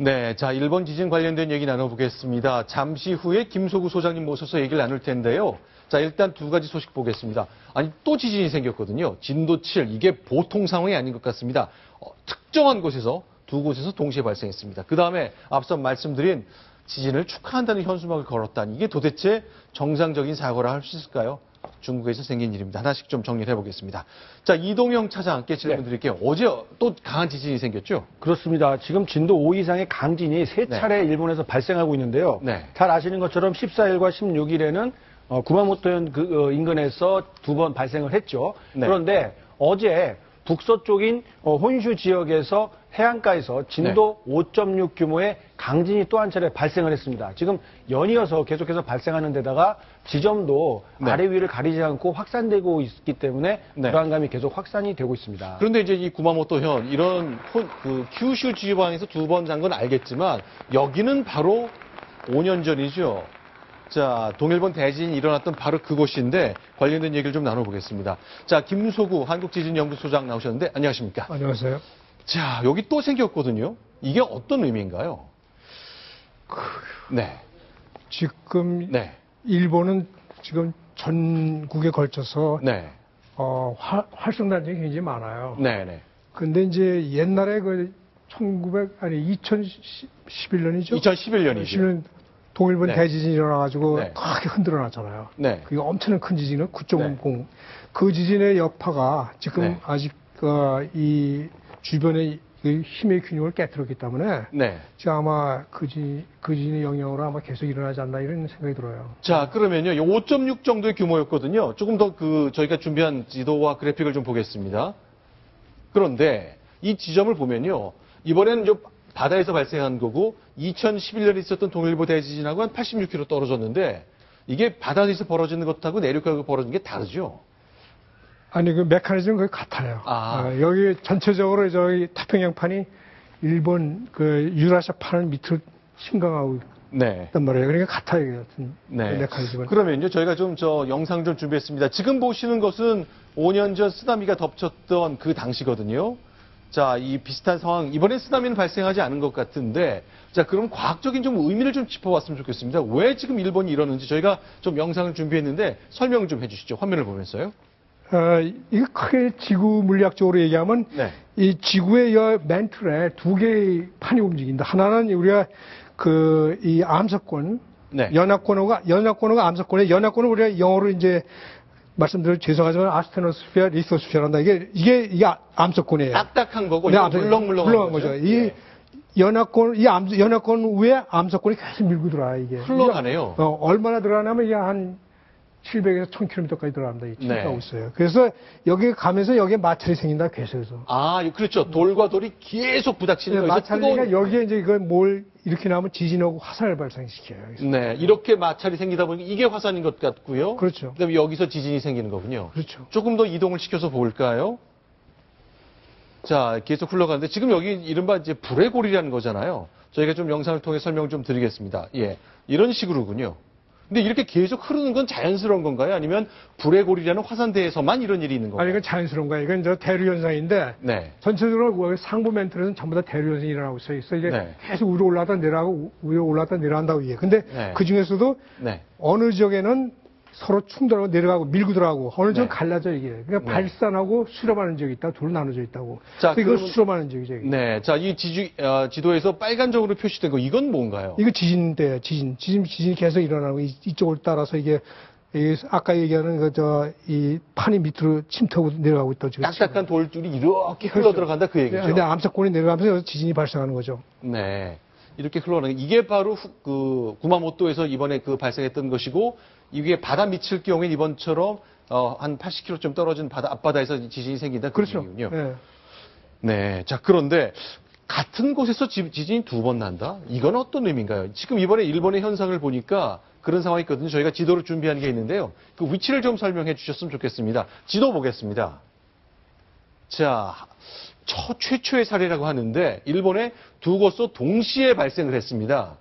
네, 자, 일본 지진 관련된 얘기 나눠보겠습니다. 잠시 후에 김소구 소장님 모셔서 얘기를 나눌 텐데요. 자, 일단 두 가지 소식 보겠습니다. 아니, 또 지진이 생겼거든요. 진도 7, 이게 보통 상황이 아닌 것 같습니다. 특정한 곳에서 두 곳에서 동시에 발생했습니다. 그 다음에 앞서 말씀드린 지진을 축하한다는 현수막을 걸었다니 이게 도대체 정상적인 사고라 할 수 있을까요? 중국에서 생긴 일입니다. 하나씩 좀 정리를 해보겠습니다. 자, 이동영 차장께 질문 드릴게요. 어제 또 강한 지진이 생겼죠? 그렇습니다. 지금 진도 5 이상의 강진이 세 차례 일본에서 발생하고 있는데요. 잘 아시는 것처럼 14일과 16일에는 구마모토현 인근에서 두 번 발생을 했죠. 그런데 어제 북서쪽인 혼슈 지역에서 해안가에서 진도 5.6 규모의 강진이 또 한 차례 발생을 했습니다. 지금 연이어서 계속해서 발생하는 데다가 지점도 아래 위를 가리지 않고 확산되고 있기 때문에 불안감이 계속 확산이 되고 있습니다. 그런데 이제 이 구마모토현 이런 큐슈 지방에서 두 번 잔 건 알겠지만 여기는 바로 5년 전이죠. 자, 동일본 대지진이 일어났던 바로 그곳인데 관련된 얘기를 좀 나눠보겠습니다. 자, 김소구 한국지진연구소장 나오셨는데 안녕하십니까? 안녕하세요. 자, 여기 또 생겼거든요. 이게 어떤 의미인가요? 지금 일본은 지금 전국에 걸쳐서 활성단지가 굉장히 많아요. 근데 이제 옛날에 2011년이죠? 2011년이죠. 동일본 대지진이 일어나가지고 크게 흔들어 놨잖아요. 그게 엄청난 큰 지진은 9.0. 그 지진의 여파가 지금 아직 이 주변의 힘의 균형을 깨뜨렸기 때문에 지금 아마 그 지진의 영향으로 아마 계속 일어나지 않나 이런 생각이 들어요. 자, 그러면요. 5.6 정도의 규모였거든요. 조금 더 저희가 준비한 지도와 그래픽을 좀 보겠습니다. 그런데 이 지점을 보면요. 이번에는 좀 바다에서 발생한 거고 2011년에 있었던 동일본 대지진하고 한 86km 떨어졌는데 이게 바다에서 벌어지는 것하고 내륙하고 벌어지는 게 다르죠? 아니, 그 메커니즘은 거의 같아요. 여기 전체적으로 저기 태평양판이 일본 유라시아판을 밑으로 침강하고 있단 말이에요. 그러니까 같아요. 메커니즘은. 그러면요, 저희가 좀 영상 좀 준비했습니다. 지금 보시는 것은 5년 전 쓰나미가 덮쳤던 그 당시거든요. 자, 이 비슷한 상황, 이번엔 쓰나미는 발생하지 않은 것 같은데, 자, 그럼 과학적인 좀 의미를 좀 짚어봤으면 좋겠습니다. 왜 지금 일본이 이러는지 저희가 좀 영상을 준비했는데 설명 좀 해주시죠. 화면을 보면서요. 이거 크게 지구 물리학적으로 얘기하면 이 지구의 맨틀에 두 개의 판이 움직인다. 하나는 우리가 이 암석권, 연합권하고 암석권에 연합권은 우리가 영어로 이제 말씀드려 죄송하지만 아스테노스피어, 리소스피어란다. 이게 암석권이에요. 딱딱한 거고 물렁물렁한 거죠. 이 연합권 위에 암석권이 계속 밀고 들어와요. 이게 흘러가네요. 얼마나 들어가냐면 이게 한 700에서 1000km까지 들어갑니다. 이 침투하고 있어요. 그래서 여기 가면서 여기에 마찰이 생긴다, 계속해서. 그렇죠. 돌과 돌이 계속 부닥치는 거죠. 마찰이니까 여기에 이제 이걸 뭘 이렇게 나면 지진하고 화산을 발생시켜요. 이렇게 마찰이 생기다 보니까 이게 화산인 것 같고요. 그렇죠. 그다음에 여기서 지진이 생기는 거군요. 그렇죠. 조금 더 이동을 시켜서 볼까요? 자, 계속 흘러가는데 지금 여기 이른바 이제 불의 골이라는 거잖아요. 저희가 좀 영상을 통해 설명 좀 드리겠습니다. 이런 식으로군요. 근데 이렇게 계속 흐르는 건 자연스러운 건가요? 아니면 불의 골이라는 화산대에서만 이런 일이 있는 건가요? 이건 자연스러운 거예요. 이건 대류 현상인데 전체적으로 상부 멘트는 전부 다 대류 현상이 일어나고 있어요. 그래서 이게 계속 위로 올라갔다 내려가고 위로 올라갔다 내려간다고 이게. 근데 그 중에서도 어느 지역에는 서로 충돌하고 내려가고 밀고 들어가고 어느 지역은 갈라져 이게. 그러니까 발산하고 수렴하는 지역이 있다. 둘로 나눠져 있다고. 자, 이거 수렴하는 지역이죠. 이게. 자, 이 지도에서 빨간적으로 표시된 거 이건 뭔가요? 이거 지진대예요. 지진이 계속 일어나고 이쪽을 따라서 이게 아까 얘기하는 이 판이 밑으로 침투하고 내려가고 있다고 지금. 딱딱한 돌줄이 이렇게 흘러 들어간다 그 얘기죠. 근데 암석권이 내려가면서 여기서 지진이 발생하는 거죠. 이렇게 흘러가는 게 이게 바로 구마모토에서 이번에 발생했던 것이고 이게 바다 미칠 경우에 이번처럼 한 80km쯤 떨어진 앞바다에서 지진이 생긴다 그 얘기군요. 자, 그런데 같은 곳에서 지진이 두 번 난다? 이건 어떤 의미인가요? 지금 이번에 일본의 현상을 보니까 그런 상황이 있거든요. 저희가 지도를 준비한 게 있는데요. 그 위치를 좀 설명해 주셨으면 좋겠습니다. 지도 보겠습니다. 자, 최초의 사례라고 하는데 일본에 두 곳서 동시에 발생을 했습니다.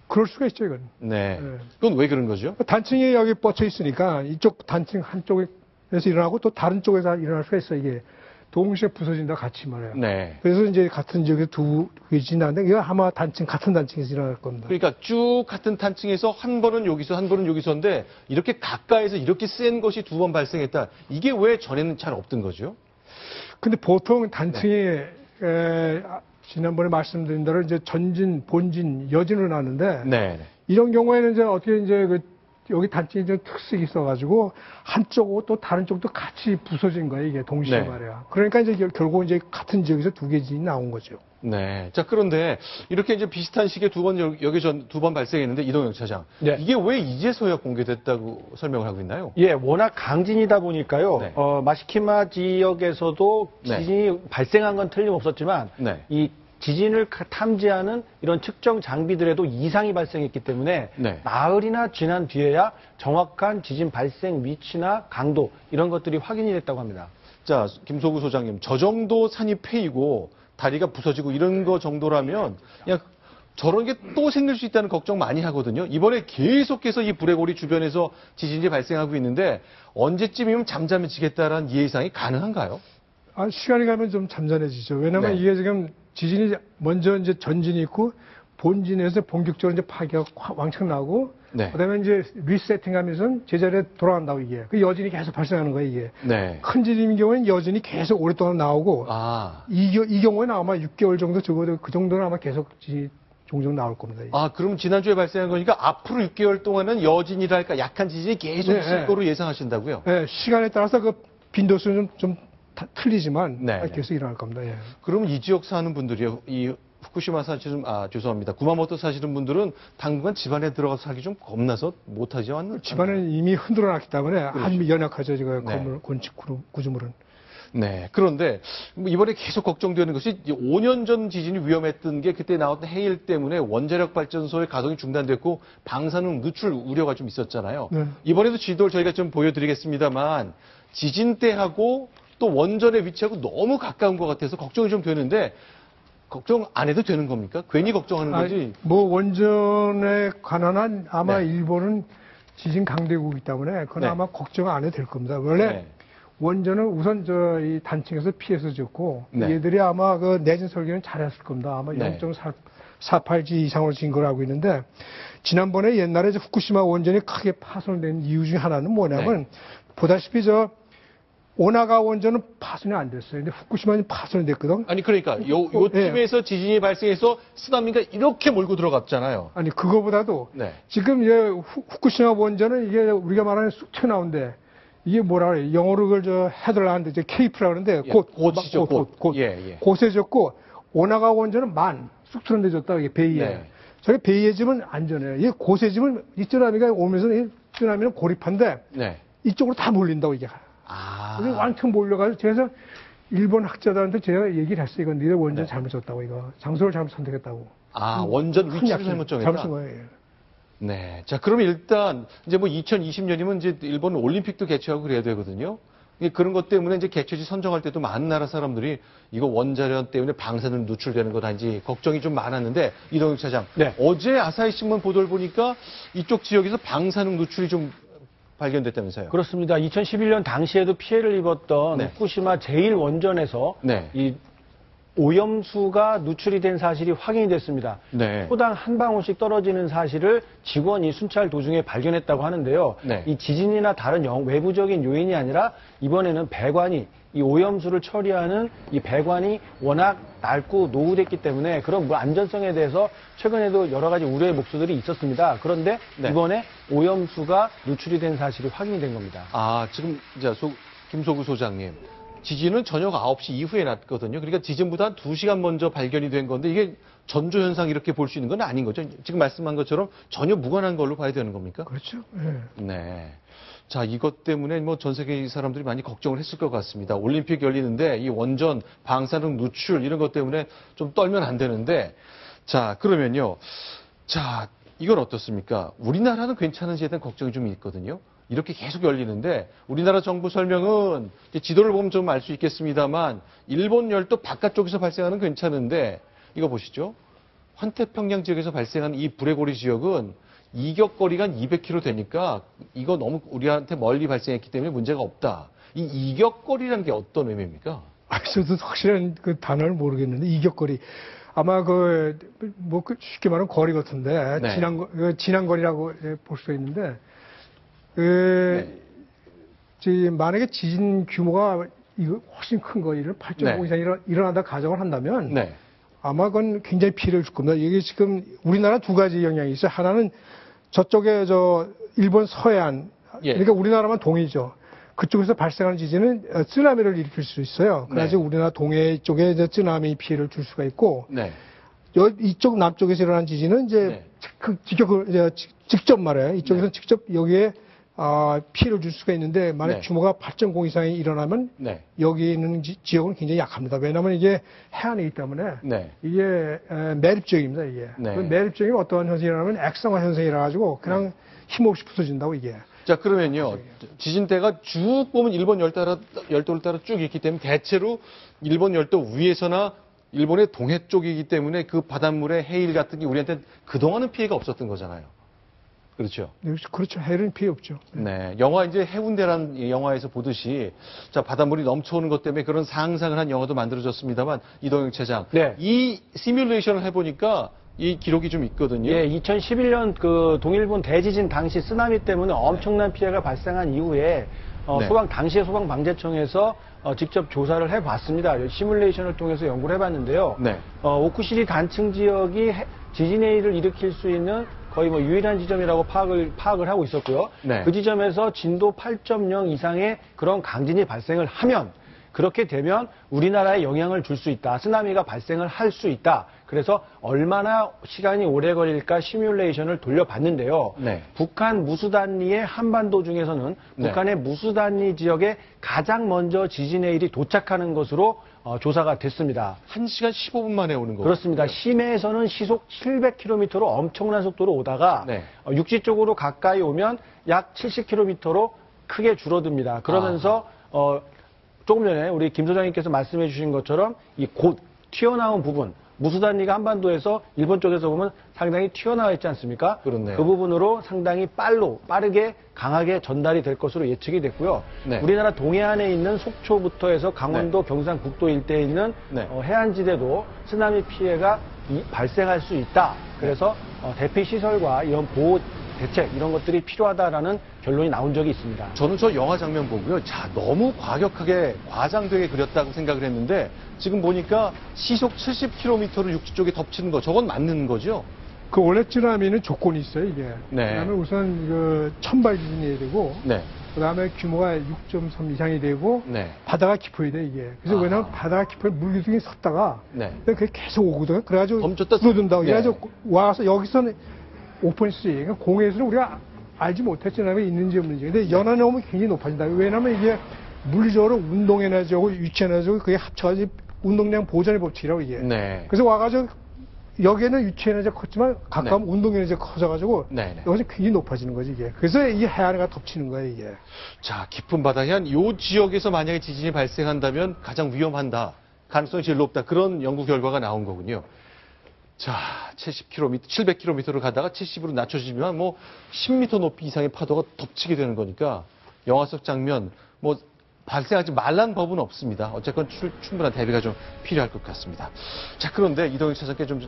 그럴 수가 있죠, 이건. 그건 왜 그런 거죠? 단층이 여기 뻗쳐 있으니까 이쪽 단층 한쪽에서 일어나고 또 다른 쪽에서 일어날 수가 있어요, 이게. 동시에 부서진다 같이 말해요. 네. 그래서 이제 같은 지역에 두 개 지나는데 이거 아마 같은 단층에서 일어날 겁니다. 그러니까 쭉 같은 단층에서 한 번은 여기서 한 번은 여기서인데 이렇게 가까이서 이렇게 센 것이 두 번 발생했다. 이게 왜 전에는 잘 없던 거죠? 근데 보통 단층에 지난번에 말씀드린 대로 이제 전진, 본진, 여진으로 나는데 네. 이런 경우에는 이제 어떻게 이제 여기 단층이 좀 특색이 있어가지고 한쪽하고 또 다른 쪽도 같이 부서진 거예요, 이게 동시에 네. 말이야. 그러니까 이제 결국 이제 같은 지역에서 두 개 지진이 나온 거죠. 네. 자, 그런데 이렇게 이제 비슷한 시기에 두 번 발생했는데 이동영 차장. 네. 이게 왜 이제서야 공개됐다고 설명을 하고 있나요? 예, 워낙 강진이다 보니까요. 네. 마시키마 지역에서도 지진이 발생한 건 틀림없었지만 이 지진을 탐지하는 이런 측정 장비들에도 이상이 발생했기 때문에 나흘이나 지난 뒤에야 정확한 지진 발생 위치나 강도 이런 것들이 확인이 됐다고 합니다. 자, 김소구 소장님, 저 정도 산이 패이고 다리가 부서지고 이런 거 정도라면 그냥 저런 게 또 생길 수 있다는 걱정 많이 하거든요. 이번에 계속해서 이 브레고리 주변에서 지진이 발생하고 있는데 언제쯤이면 잠잠해지겠다라는 예상이 가능한가요? 시간이 가면 좀 잠잠해지죠. 왜냐면 이게 지금 지진이 먼저 이제 전진이 있고 본진에서 본격적으로 이제 파괴가 왕창 나고 그다음에 이제 리세팅하면서 제자리에 돌아간다고 이게 그 여진이 계속 발생하는 거예요 이게. 큰 지진인 경우에는 여진이 계속 오랫동안 나오고 이 경우에는 아마 6개월 정도 적어도 그 정도는 아마 계속 지진이 종종 나올 겁니다. 이게. 그럼 지난주에 발생한 거니까 앞으로 6개월 동안은 여진이랄까 약한 지진이 계속 있을 거로 예상하시다고요? 네, 시간에 따라서 그 빈도수는 좀 틀리지만 계속 일어날 겁니다. 예. 그러면 이 지역 사는 분들이요, 이 후쿠시마 사시는 죄송합니다. 구마모토 사시는 분들은 당분간 집안에 들어가서 살기 좀 겁나서 못하지 않나? 집안은 이미 흔들어놨기 때문에 아주 연약하죠, 지금 건물 건축 구조물은. 네. 그런데 이번에 계속 걱정되는 것이 5년 전 지진이 위험했던 게 그때 나왔던 해일 때문에 원자력 발전소의 가동이 중단됐고 방사능 누출 우려가 좀 있었잖아요. 이번에도 지도를 저희가 좀 보여드리겠습니다만 지진 때하고 또 원전의 위치하고 너무 가까운 것 같아서 걱정이 좀 되는데 걱정 안 해도 되는 겁니까? 괜히 걱정하는 거지. 원전에 관한 한 아마 일본은 지진 강대국이기 때문에 그건 아마 걱정 안 해도 될 겁니다. 원래 원전은 우선 이 단층에서 피해서 졌고 얘들이 아마 그 내진 설계는 잘했을 겁니다. 아마 0.48G 이상으로 진 걸 알고 있는데 지난번에 옛날에 후쿠시마 원전이 크게 파손된 이유 중에 하나는 뭐냐면 보다시피 오나가 원전은 파손이 안 됐어요. 근데 후쿠시마는 파손이 됐거든. 아니 그러니까 요쯤에서 지진이 발생해서 쓰나미가 이렇게 몰고 들어갔잖아요. 아니 그거보다도 지금 후쿠시마 원전은 이게 우리가 말하는 쑥 튀어나온데 이게 뭐라 그래? 영어로 그걸 헤들라는데 이제 케이프라 그러는데 곧이죠. 곧에 졌고 오나가 원전은 쑥 튀어나졌다 이게 베이에. 저게 베이에 지면 안전해요. 이 곳에 지면 이 쓰나미가 오면서 이 쓰나미는 고립한데 이쪽으로 다 몰린다고 이게. 왕창 몰려가지고 그래서 일본 학자들한테 제가 얘기를 했어요. 이건 니네 원전 잘못 졌다고 이거. 장소를 잘못 선택했다고. 원전 위치를 잘못 정했다. 잘못 쓴 거예요. 네. 자, 그러면 일단 이제 2020년이면 이제 일본 올림픽도 개최하고 그래야 되거든요. 그런 것 때문에 이제 개최지 선정할 때도 많은 나라 사람들이 이거 원자력 때문에 방사능 누출되는 것 아닌지 걱정이 좀 많았는데 이동욱 차장. 어제 아사히 신문 보도를 보니까 이쪽 지역에서 방사능 누출이 좀 발견됐다면서요? 그렇습니다. 2011년 당시에도 피해를 입었던 후쿠시마 제1원전에서 이 오염수가 누출이 된 사실이 확인이 됐습니다. 포당 한 방울씩 떨어지는 사실을 직원이 순찰 도중에 발견했다고 하는데요. 이 지진이나 다른 외부적인 요인이 아니라 이번에는 배관이 이 오염수를 처리하는 이 배관이 워낙 낡고 노후됐기 때문에 그런 물 안전성에 대해서 최근에도 여러 가지 우려의 목소들이 있었습니다. 그런데 이번에 오염수가 누출이 된 사실이 확인이 된 겁니다. 지금 이제 김소구 소장님. 지진은 저녁 9시 이후에 났거든요. 그러니까 지진보다 한 2시간 먼저 발견이 된 건데 이게 전조현상 이렇게 볼 수 있는 건 아닌 거죠. 지금 말씀한 것처럼 전혀 무관한 걸로 봐야 되는 겁니까? 그렇죠. 네. 자, 이것 때문에 전 세계 사람들이 많이 걱정을 했을 것 같습니다. 올림픽 열리는데 이 원전 방사능 누출 이런 것 때문에 좀 떨면 안 되는데 자, 그러면요. 자, 이건 어떻습니까? 우리나라는 괜찮은지에 대한 걱정이 좀 있거든요. 이렇게 계속 열리는데 우리나라 정부 설명은 지도를 보면 좀 알 수 있겠습니다만 일본 열도 바깥쪽에서 발생하는 괜찮은데 이거 보시죠. 환태평양 지역에서 발생한 이 브레고리 지역은 이격거리가 한 200km 되니까 이거 너무 우리한테 멀리 발생했기 때문에 문제가 없다. 이 이격거리라는 게 어떤 의미입니까? 저도 확실한 그 단어를 모르겠는데 이격거리. 아마 쉽게 말하면 거리 같은데 네. 진앙거리라고 볼 수 있는데 만약에 지진 규모가 이거 훨씬 큰 거리를 8.5 이상 일어난다 가정을 한다면 아마 그건 굉장히 피해를 줄 겁니다. 이게 지금 우리나라 두 가지 영향이 있어요. 하나는 저쪽에 일본 서해안 그러니까 우리나라만 동해죠. 그쪽에서 발생하는 지진은 쓰나미를 일으킬 수 있어요. 그래서 우리나라 동해 쪽에 쓰나미 피해를 줄 수가 있고, 이쪽 남쪽에서 일어난 지진은 직접 말해요. 이쪽에서는 직접 여기에 피해를 줄 수가 있는데, 만약 규모가 8.0 이상이 일어나면 여기 있는 지역은 굉장히 약합니다. 왜냐하면 이게 해안이기 때문에 이게 매립지역입니다. 이게 그 매립지역이 어떠한 현상이 일어나면 액상화 현상이 일어나가지고 그냥 힘없이 부서진다고 이게. 자, 그러면요. 지진대가 쭉 보면 일본 열도를 따라 쭉 있기 때문에 대체로 일본 열도 위에서나 일본의 동해 쪽이기 때문에 그 바닷물의 해일 같은 게 우리한테 그동안은 피해가 없었던 거잖아요. 그렇죠? 그렇죠. 해일은 피해 없죠. 네. 영화 이제 해운대라는 영화에서 보듯이 자, 바닷물이 넘쳐오는 것 때문에 그런 상상을 한 영화도 만들어졌습니다만 이동영 차장. 이 시뮬레이션을 해보니까 이 기록이 좀 있거든요. 2011년 그 동일본 대지진 당시 쓰나미 때문에 엄청난 피해가 발생한 이후에 당시에 소방방재청에서 직접 조사를 해봤습니다. 시뮬레이션을 통해서 연구를 해봤는데요. 오쿠시리 단층 지역이 지진 해일을 일으킬 수 있는 거의 유일한 지점이라고 파악을 하고 있었고요. 그 지점에서 진도 8.0 이상의 그런 강진이 발생을 하면 그렇게 되면 우리나라에 영향을 줄 수 있다. 쓰나미가 발생을 할 수 있다. 그래서 얼마나 시간이 오래 걸릴까 시뮬레이션을 돌려봤는데요. 북한 무수단리의 한반도 중에서는 북한의 무수단리 지역에 가장 먼저 지진해일이 도착하는 것으로 조사가 됐습니다. 1시간 15분 만에 오는 거죠. 그렇습니다. 심해에서는 시속 700km로 엄청난 속도로 오다가 육지 쪽으로 가까이 오면 약 70km로 크게 줄어듭니다. 그러면서 조금 전에 우리 김 소장님께서 말씀해 주신 것처럼 이 곧 튀어나온 부분, 무수단리가 한반도에서 일본 쪽에서 보면 상당히 튀어나와 있지 않습니까? 그렇네요. 그 부분으로 상당히 빠르게 강하게 전달이 될 것으로 예측이 됐고요. 우리나라 동해안에 있는 속초부터 해서 강원도 경상북도 일대에 있는 해안지대도 쓰나미 피해가 발생할 수 있다. 그래서 대피 시설과 이런 보호 대책 이런 것들이 필요하다라는 결론이 나온 적이 있습니다. 저는 저 영화 장면 보고요. 자, 너무 과격하게 과장되게 그렸다고 생각을 했는데 지금 보니까 시속 70km로 육지 쪽에 덮치는 거 저건 맞는 거죠? 그 원래 쓰나미는 조건이 있어요, 이게. 그다음에 우선 천발 지진이 되고 그다음에 규모가 6.3 이상이 되고 바다가 깊어야 돼, 이게. 그래서 왜냐면 바다가 깊어야 물기둥이 섰다가 그게 계속 오거든. 그래가지고 줄어든다고. 그래가지고 와서 여기서는 오픈시, 그러니까 공해에서는 우리가 알지 못했지, 쓰나미 있는지 없는지. 근데 연안에 오면 굉장히 높아진다. 왜냐면 이게 물리적으로 운동에너지하고 유체에너지하고 그게 합쳐가지고 운동량 보전의 법칙이라고 이게. 그래서 와가지고 여기에는 유체에너지가 컸지만 가까운 운동에너지가 커져가지고 여기서 굉장히 높아지는 거지 이게. 그래서 이 해안가 덮치는 거예요 이게. 자, 깊은 바다 해안 요 지역에서 만약에 지진이 발생한다면 가장 위험한다. 가능성이 제일 높다. 그런 연구 결과가 나온 거군요. 자, 70km, 700km를 가다가 70으로 낮춰지면 10m 높이 이상의 파도가 덮치게 되는 거니까 영화 속 장면 발생하지 말란 법은 없습니다. 어쨌건 충분한 대비가 좀 필요할 것 같습니다. 자, 그런데 이동희 차장께 좀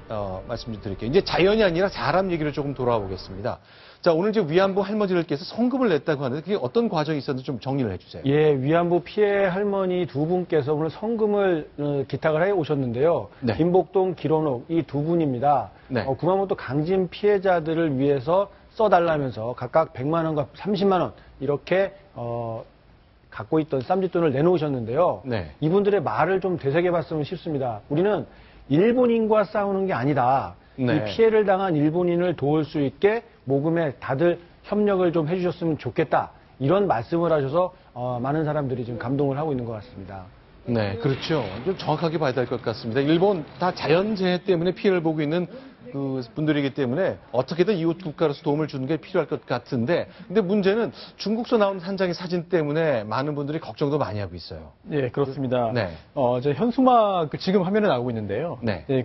말씀 좀 드릴게요. 이제 자연이 아니라 사람 얘기를 조금 돌아와 보겠습니다. 자, 오늘 이제 위안부 할머니들께서 성금을 냈다고 하는데 그게 어떤 과정이 있었는지 좀 정리를 해주세요. 위안부 피해 할머니 두 분께서 오늘 성금을 기탁을 해 오셨는데요. 김복동, 기론옥 이 두 분입니다. 구마모토 강진 피해자들을 위해서 써달라면서 각각 100만 원과 30만 원 이렇게 갖고 있던 쌈짓돈을 내놓으셨는데요. 이분들의 말을 좀 되새겨봤으면 싶습니다. 우리는 일본인과 싸우는 게 아니다. 이 피해를 당한 일본인을 도울 수 있게 모금에 다들 협력을 좀 해주셨으면 좋겠다. 이런 말씀을 하셔서 많은 사람들이 지금 감동을 하고 있는 것 같습니다. 네, 그렇죠. 좀 정확하게 봐야 될 것 같습니다. 일본 다 자연재해 때문에 피해를 보고 있는 그 분들이기 때문에 어떻게든 이웃 국가로서 도움을 주는 게 필요할 것 같은데, 근데 문제는 중국서 나온 한 장의 사진 때문에 많은 분들이 걱정도 많이 하고 있어요. 네, 그렇습니다. 네. 저 현수막 지금 화면에 나오고 있는데요. 네. 네,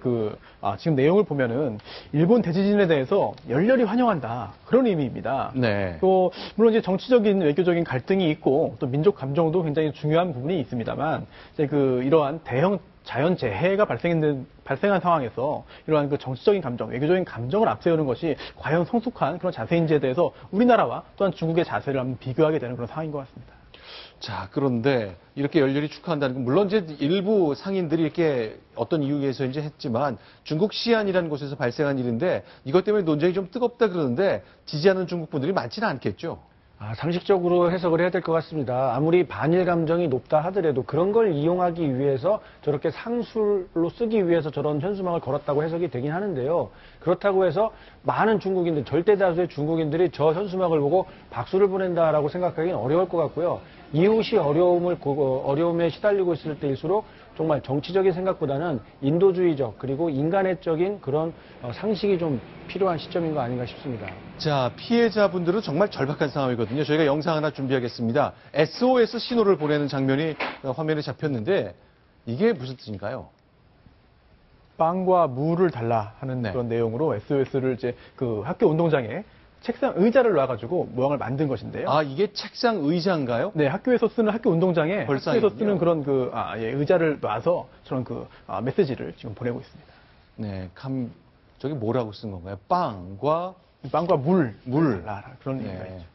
지금 내용을 보면은 일본 대지진에 대해서 열렬히 환영한다, 그런 의미입니다. 네. 또 물론 이제 정치적인 외교적인 갈등이 있고 또 민족 감정도 굉장히 중요한 부분이 있습니다만, 이제 이러한 대형 자연재해가 발생한 상황에서 이러한 정치적인 감정, 외교적인 감정을 앞세우는 것이 과연 성숙한 그런 자세인지에 대해서 우리나라와 또한 중국의 자세를 한번 비교하게 되는 그런 상황인 것 같습니다. 자, 그런데 이렇게 열렬히 축하한다는 건 물론 이제 일부 상인들이 이렇게 어떤 이유에서인지 했지만 중국 시안이라는 곳에서 발생한 일인데 이것 때문에 논쟁이 좀 뜨겁다 그러는데 지지하는 중국 분들이 많지는 않겠죠. 상식적으로 해석을 해야 될 것 같습니다. 아무리 반일 감정이 높다 하더라도 그런 걸 이용하기 위해서 저렇게 상술로 쓰기 위해서 저런 현수막을 걸었다고 해석이 되긴 하는데요. 그렇다고 해서 많은 중국인들, 절대 다수의 중국인들이 저 현수막을 보고 박수를 보낸다라고 생각하기는 어려울 것 같고요. 이웃이 어려움에 시달리고 있을 때일수록 정말 정치적인 생각보다는 인도주의적 그리고 인간애적인 그런 상식이 좀 필요한 시점인 거 아닌가 싶습니다. 자, 피해자분들은 정말 절박한 상황이거든요. 저희가 영상 하나 준비하겠습니다. SOS 신호를 보내는 장면이 화면에 잡혔는데 이게 무슨 뜻인가요? 빵과 물을 달라 하는 그런 내용으로 SOS를 이제 학교 운동장에 책상 의자를 놔가지고 모양을 만든 것인데요. 이게 책상 의자인가요? 네, 학교에서 쓰는 학교 운동장에 학교에서 쓰는 그런 의자를 놔서 저런 메시지를 지금 보내고 있습니다. 네, 저기 뭐라고 쓴 건가요? 빵과 물 그런 의미가 있죠.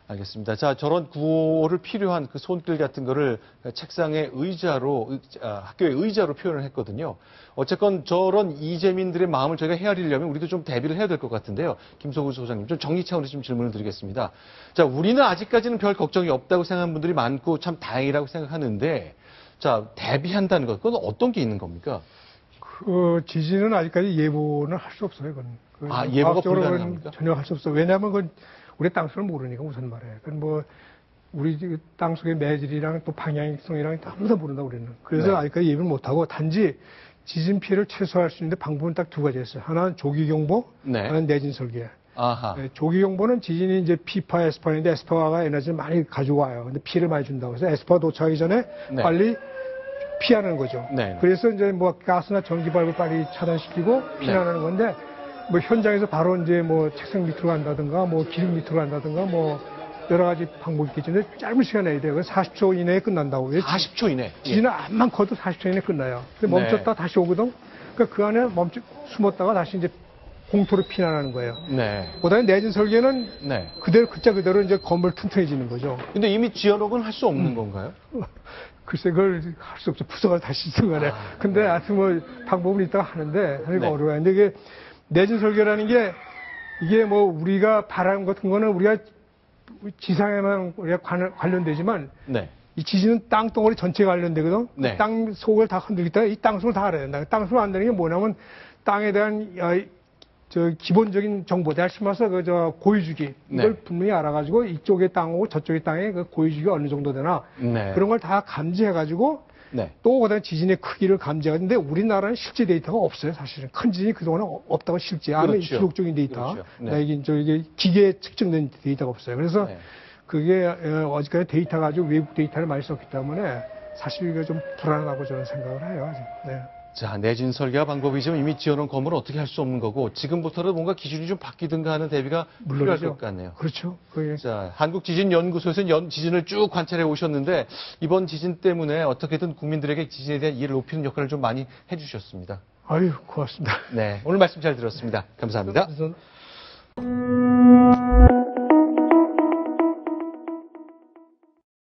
알겠습니다. 자, 저런 구호를 필요한 그 손길 같은 거를 책상의 의자로, 학교의 의자로 표현을 했거든요. 어쨌건 저런 이재민들의 마음을 저희가 헤아리려면 우리도 좀 대비를 해야 될 것 같은데요. 김성우 소장님, 좀 정리 차원에서 좀 질문을 드리겠습니다. 자, 우리는 아직까지는 별 걱정이 없다고 생각하는 분들이 많고 참 다행이라고 생각하는데, 자, 대비한다는 것, 그건 어떤 게 있는 겁니까? 지진은 아직까지 예보는 할 수 없어요, 그건. 예보가 불가능합니까? 전혀 할 수 없어요. 왜냐하면 우리 땅속을 모르니까 우선 말해. 우리 땅 속의 매질이랑 또 방향성이랑 아무도 모른다 우리는. 그래서 아직까지 예보를 못하고 단지 지진 피해를 최소화할 수 있는데 방법은 딱 두 가지 있어요. 하나는 조기 경보, 하나는 내진 설계. 조기 경보는 지진이 이제 P파, S파인데 S파가 에너지를 많이 가지고 와요. 근데 피해를 많이 준다고 해서 S파 도착하기 전에 빨리 피하는 거죠. 그래서 이제 가스나 전기 발을 빨리 차단시키고 피난하는 건데 현장에서 바로 이제 책상 밑으로 간다든가 기름 밑으로 간다든가 여러 가지 방법이 있겠지만 짧은 시간 내에 돼요. 40초 이내에 끝난다고. 40초 이내? 지진은 암만 커도 40초 이내에 끝나요. 근데 멈췄다 다시 오거든. 그러니까 그 안에 숨었다가 다시 이제 공토로 피난하는 거예요. 그다음에 내진 설계는 그대로 이제 건물 튼튼해지는 거죠. 근데 이미 지어놓은 할 수 없는 건가요? 글쎄, 그걸 할 수 없죠. 부서가 다시 있어가네. 근데 하여튼 방법은 있다가 하는데 사실 어려워요. 근데 이게 내진 설계라는 게 이게 우리가 바라는 같은 거는 우리가 지상에만 우리가 관련되지만 이 지진은 땅덩어리 전체가 관련되거든. 땅 속을 다 흔들기 때문에 이 땅속을 다 알아야 된다. 땅속을 안다는 게 뭐냐면 땅에 대한 기본적인 정보, 대하시면서 고유주기 이걸 분명히 알아가지고 이쪽의 땅하고 저쪽의 땅의 그 고유주기가 어느 정도 되나 그런 걸 다 감지해가지고 또 그다음에 지진의 크기를 감지하는데 우리나라는 실제 데이터가 없어요. 사실은 큰 지진이 그동안은 없다고 실제 아는 기록적인 데이터, 이게 기계에 측정된 데이터가 없어요. 그래서 그게 어지간히 데이터 가지고 외국 데이터를 많이 썼기 때문에 사실 이게 좀 불안하다고 저는 생각을 해요. 아직. 자, 내진 설계와 방법이지만 이미 지어놓은 건물은 어떻게 할 수 없는 거고 지금부터는 뭔가 기준이 좀 바뀌든가 하는 대비가 필요할 것 같네요. 그렇죠. 자, 한국지진연구소에서는 지진을 쭉 관찰해 오셨는데 이번 지진 때문에 어떻게든 국민들에게 지진에 대한 이해를 높이는 역할을 좀 많이 해주셨습니다. 아유, 고맙습니다. 네, 오늘 말씀 잘 들었습니다. 감사합니다.